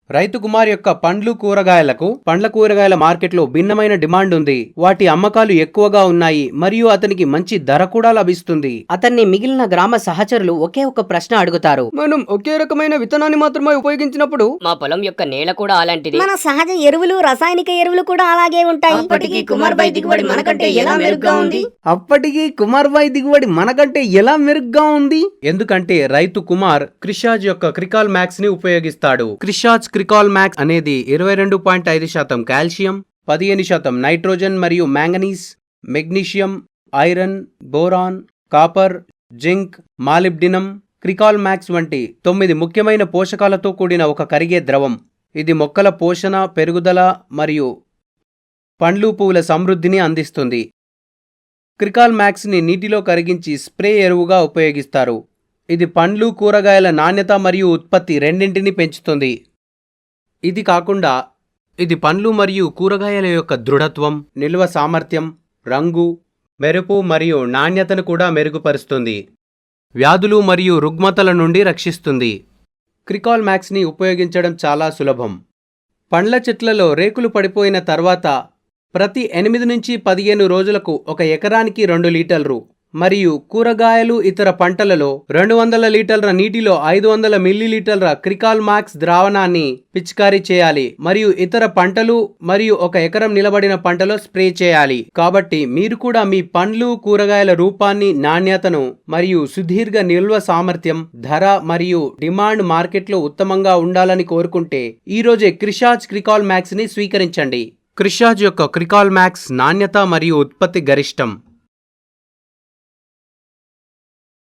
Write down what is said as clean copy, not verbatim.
రైతు కుమార్ యొక్క పండ్ల కూరగాయల మార్కెట్లో భిన్నమైన డిమాండ్ ఉంది. వాటి అమ్మకాలు ఎక్కువగా ఉన్నాయి మరియు అతనికి మంచి ధర కూడా లభిస్తుంది. అతన్ని మిగిలిన గ్రామ సహచరులు ఒకే ఒక ప్రశ్న అడుగుతారు. మనం ఒకే రకమైన విత్తనాన్ని మాత్రమే ఉపయోగించినప్పుడు మా పొలం యొక్క నేల కూడా అలాంటిది. మన సహజ ఎరువులు రసాయనిక ఎరువులు కూడా అలాగే ఉంటాయి. అప్పటికి కుమార్ భాయ్ దిగుబడి మనకంటే ఎలా మెరుగ్గా ఉంది? ఎందుకంటే రైతు కుమార్ క్రిషాజ్ యొక్క క్రికాల్ మ్యాక్స్ ని ఉపయోగిస్తాడు. క్రిషాజ్ క్రికాల్ మ్యాక్స్ అనేది 22.5% కాల్షియం, 15% నైట్రోజన్ మరియు manganese, magnesium, iron, boron, copper, zinc, molybdenum, Crical max వంటి 9 ముఖ్యమైన పోషకాలతో కూడిన ఒక కరిగే ద్రవం. ఇది మొక్కల పోషణ, పెరుగుదల మరియు పండ్లు పువ్వుల సమృద్ధిని అందిస్తుంది. క్రికాల్ మ్యాక్స్ ని నీటిలో కరిగించి స్ప్రే ఎరువుగా ఉపయోగిస్తారు. ఇది పండ్లు కూరగాయల నాణ్యత మరియు ఉత్పత్తి రెండింటినీ పెంచుతుంది. ఇది కాకుండా ఇది పండ్లు మరియు కూరగాయల యొక్క దృఢత్వం, నిల్వ సామర్థ్యం, రంగు, మెరుపు మరియు నాణ్యతను కూడా మెరుగుపరుస్తుంది. వ్యాధులు మరియు రుగ్మతల నుండి రక్షిస్తుంది. క్రికాల్ మ్యాక్స్ని ఉపయోగించడం చాలా సులభం. పండ్ల చెట్లలో రేకులు పడిపోయిన తర్వాత ప్రతి 8 నుంచి 15 రోజులకు 1 ఎకరానికి 2 లీటర్లు మరియు కూరగాయలు ఇతర పంటలలో 200 లీటర్ల నీటిలో 500 మిల్లీలీటర్ల క్రికాల్ మ్యాక్స్ ద్రావణాన్ని పిచికారీ చేయాలి మరియు ఇతర పంటలు మరియు 1 ఎకరం నిలబడిన పంటలో స్ప్రే చేయాలి. కాబట్టి మీరు కూడా మీ పండ్లు కూరగాయల రూపాన్ని, నాణ్యతను మరియు సుదీర్ఘ నిల్వ సామర్థ్యం, ధర మరియు డిమాండ్ మార్కెట్లో ఉత్తమంగా ఉండాలని కోరుకుంటే ఈ రోజే క్రిషాజ్ క్రికాల్ మ్యాక్స్ ని స్వీకరించండి. క్రిషాజ్ యొక్క క్రికాల్ మ్యాక్స్ నాణ్యత మరియు ఉత్పత్తి గరిష్టం.